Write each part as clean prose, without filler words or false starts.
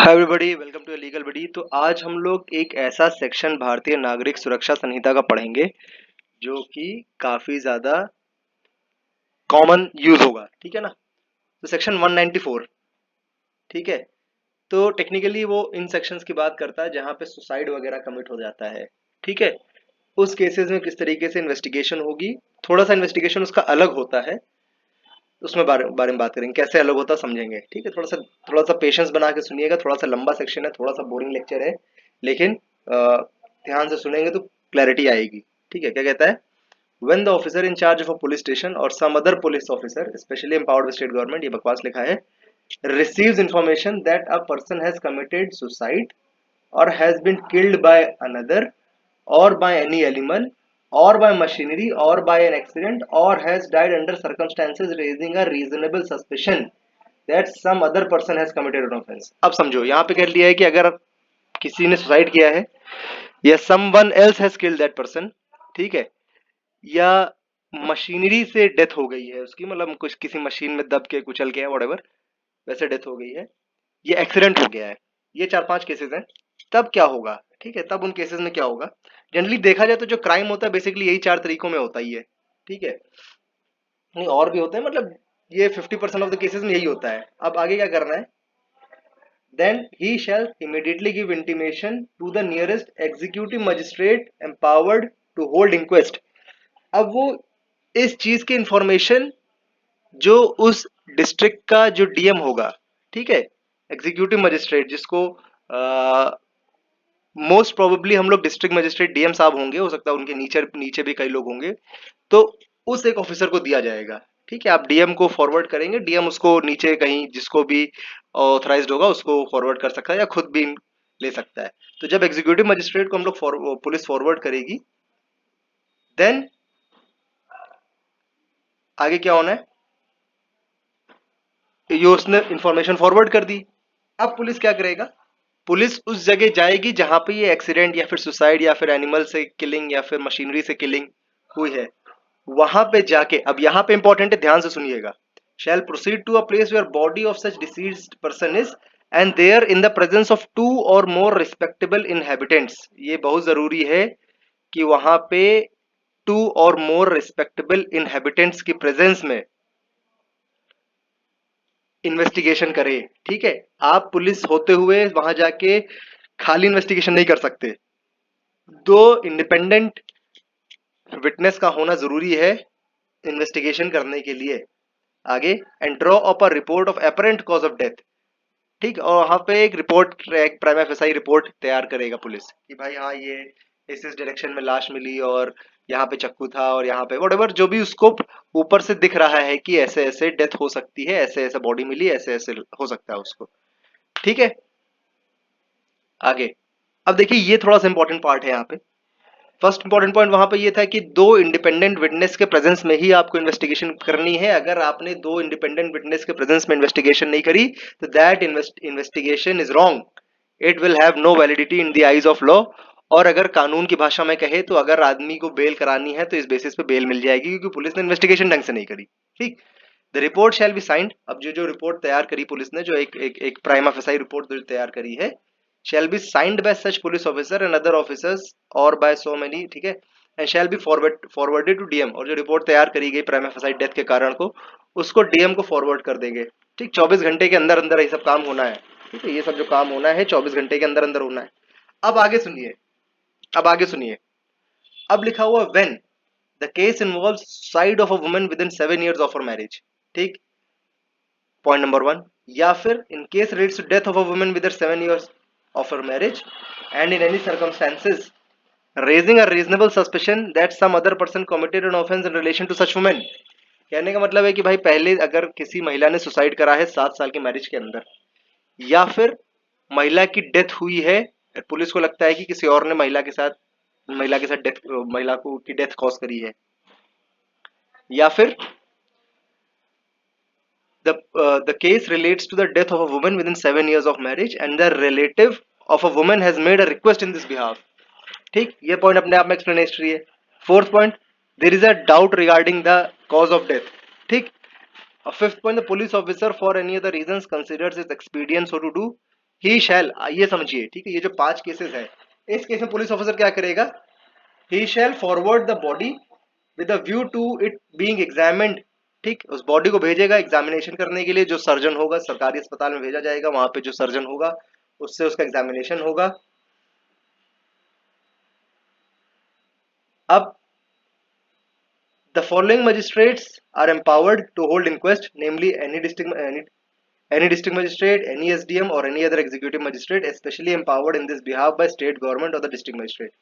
Hi everybody, welcome to legal buddy. तो आज हम लोग एक ऐसा सेक्शन भारतीय नागरिक सुरक्षा संहिता का पढ़ेंगे जो कि काफी ज्यादा कॉमन यूज होगा। ठीक है ना। तो सेक्शन 194। ठीक है। तो टेक्निकली वो इन सेक्शंस की बात करता है जहां पे सुसाइड वगैरह कमिट हो जाता है। ठीक है। उस केसेस में किस तरीके से इन्वेस्टिगेशन होगी, थोड़ा सा इन्वेस्टिगेशन उसका अलग होता है। उसमें बारे में बात करेंगे, कैसे अलग होता है समझेंगे। ठीक है। थोड़ा सा पेशेंस बना के सुनिएगा। थोड़ा सा लंबा सेक्शन है, थोड़ा सा बोरिंग लेक्चर है, लेकिन ध्यान से सुनेंगे तो क्लैरिटी आएगी। ठीक है। क्या कहता है? When the officer in charge of a police station or some other police officer, especially empowered by state government, ये बकवास लिखा है, receives information that a person has committed suicide or has been killed by another or by any animal or by machinery or by an accident or has died under circumstances raising a reasonable suspicion that some other person has committed an offense। अब समझो, यहाँ पे कह लिया है कि अगर किसी ने सुसाइड किया है या someone else has killed that person, ठीक है, या मशीनरी से डेथ हो गई है उसकी, मतलब कुछ किसी मशीन में दब के कुचल के व्हाटएवर वैसे डेथ हो गई है, ये एक्सीडेंट हो गया है, ये 4-5 केसेस हैं। तब क्या होगा? ठीक है। तब उन केसेस में क्या होगा? जनरली देखा जाए तो जो क्राइम होता है बेसिकली यही 4 तरीकों में होता ही है। ठीक है। नहीं, और भी होते हैं, मतलब ये 50% ऑफ द केसेस में यही होता है। अब आगे क्या करना है? Then he shall immediately give intimation to the nearest executive magistrate empowered to hold inquest। अब वो इस चीज की इंफॉर्मेशन जो उस डिस्ट्रिक्ट का जो डीएम होगा, ठीक है, एग्जीक्यूटिव मजिस्ट्रेट, जिसको मोस्ट प्रोबेबली हम लोग डिस्ट्रिक्ट मजिस्ट्रेट डीएम साहब होंगे, हो सकता है उनके नीचे नीचे भी कई लोग होंगे, तो उस एक ऑफिसर को दिया जाएगा। ठीक है। आप डीएम को फॉरवर्ड करेंगे, डीएम उसको नीचे कहीं जिसको भी ऑथराइज्ड होगा उसको फॉरवर्ड कर सकता है या खुद भी ले सकता है। तो जब एग्जीक्यूटिव मजिस्ट्रेट को हम लोग पुलिस फॉरवर्ड करेगी, देन आगे क्या होना है? ये उसने इंफॉर्मेशन फॉरवर्ड कर दी। अब पुलिस क्या करेगा? पुलिस उस जगह जाएगी जहां पे ये एक्सीडेंट या फिर सुसाइड या फिर एनिमल से किलिंग या फिर मशीनरी से किलिंग हुई है, वहां पे जाके, अब यहां पे इंपॉर्टेंट है, ध्यान से सुनिएगा, shall proceed to a place where body of such deceased person is and there in the presence of two or more respectable inhabitants। ये बहुत जरूरी है कि वहां पे टू और मोर रिस्पेक्टेबल इनहेबिटेंट्स की प्रेजेंस में इन्वेस्टिगेशन करे। ठीक है। आप पुलिस होते हुए वहां जाके खाली इन्वेस्टिगेशन नहीं कर सकते, दो इंडिपेंडेंट विटनेस का होना जरूरी है इन्वेस्टिगेशन करने के लिए। आगे, and draw up a report of apparent cause of death. ठीक। और वहां पे एक रिपोर्ट, एक प्राइमा फेसाई रिपोर्ट तैयार करेगा पुलिस कि भाई हाँ, ये इस डायरेक्शन में लाश मिली और यहाँ पे चक्कू था और यहाँ पे व्हाटएवर जो भी उसको ऊपर से दिख रहा है कि ऐसे ऐसे डेथ हो सकती है, ऐसे ऐसे बॉडी मिली, ऐसे ऐसे हो सकता है उसको। ठीक है। आगे, अब देखिए ये थोड़ा सा इंपॉर्टेंट पार्ट है यहाँ पे। फर्स्ट इंपॉर्टेंट पॉइंट वहां पे ये था कि दो इंडिपेंडेंट विटनेस के प्रेजेंस में ही आपको इन्वेस्टिगेशन करनी है। अगर आपने दो इंडिपेंडेंट विटनेस के प्रेजेंस में इन्वेस्टिगेशन नहीं करी तो that investigation is wrong, it will have no validity in the eyes of law. और अगर कानून की भाषा में कहे तो अगर आदमी को बेल करानी है तो इस बेसिस पे बेल मिल जाएगी क्योंकि पुलिस ने इन्वेस्टिगेशन ढंग से नहीं करी। ठीक। The report shall be signed. अब जो जो रिपोर्ट तैयार करी पुलिस ने, जो एक प्राइमा फेसाई रिपोर्ट जो तैयार करी है, shall be signed by such police officer and other officers or by so many, ठीक है, and shall be forwarded to DM. और जो रिपोर्ट तैयार करी गई प्राइमा फेसाई डेथ के कारण को, उसको डीएम को फॉरवर्ड कर देंगे। ठीक। 24 घंटे के अंदर अंदर ये सब काम होना है। ठीक है। ये सब जो काम होना है 24 घंटे के अंदर अंदर होना है। अब आगे सुनिए, अब आगे सुनिए। अब लिखा हुआ when the case involves suicide of a woman within 7 years of her marriage. ठीक। Point number 1। या फिर in case relates to death of a woman within 7 years of her marriage and in any circumstances raising a reasonable suspicion that some other person committed an offense in relation to such women। कहने का मतलब है कि भाई पहले अगर किसी महिला ने सुसाइड करा है 7 साल के मैरिज के अंदर, या फिर महिला की डेथ हुई है, पुलिस को लगता है कि किसी और ने महिला के साथ डेथ, महिला को की डेथ कॉज करी है, या फिर the case relates to the death of a woman within 7 years of marriage and the relative of a woman has made a request in this behalf। ठीक। ये पॉइंट अपने आप में एक्सप्लेनेटरी है। Fourth point, there is a doubt regarding the cause of death. ठीक। Fifth point, the police officer for any other reasons considers it expedient so to do. He shall, ये समझिए, ठीक है, ये जो 5 केसेस है, इस केस में पुलिस ऑफिसर क्या करेगा, he shall forward the body with a view to it being examined, ठीक, उस बॉडी को भेजेगा एग्जामिनेशन करने के लिए, जो सर्जन होगा सरकारी अस्पताल में भेजा जाएगा, वहां पे जो सर्जन होगा उससे उसका एग्जामिनेशन होगा। अब the following magistrates are empowered to hold inquest, namely any district magistrate, any SDM or any other executive magistrate, especially empowered in this behalf by state government or the district magistrate।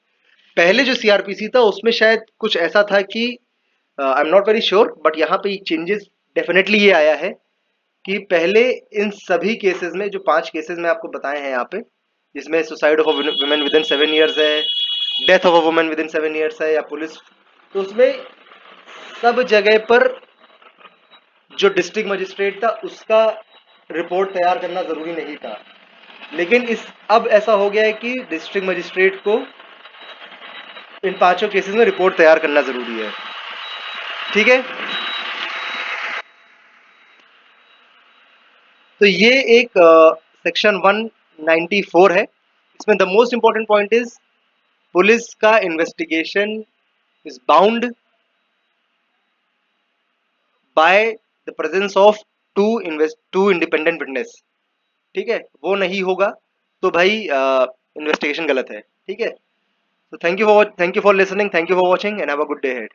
पहले जो CrPC था उसमें शायद कुछ ऐसा था कि I am not very sure, but यहाँ पे चेंजेस डेफिनेटली ये आया है कि पहले इन सभी केसेस में, जो 5 केसेस मैं आपको बताए हैं यहाँ पे, जिसमें suicide of women with in 7 years है, death of a women with in 7 years है, या पुलिस, तो उसमें सब जगह पर जो डिस्ट्रिक्ट मजिस्ट्रेट था उसका रिपोर्ट तैयार करना जरूरी नहीं था। लेकिन इस अब ऐसा हो गया है कि डिस्ट्रिक्ट मजिस्ट्रेट को इन 5 केसेस में रिपोर्ट तैयार करना जरूरी है, ठीक है। तो ये एक सेक्शन 194 है। इसमें the most important point is police का investigation is bound by the presence of two independent witness, ठीक है, वो नहीं होगा तो भाई इन्वेस्टिगेशन गलत है, ठीक है। So thank you for listening, thank you for watching, and have a good day ahead.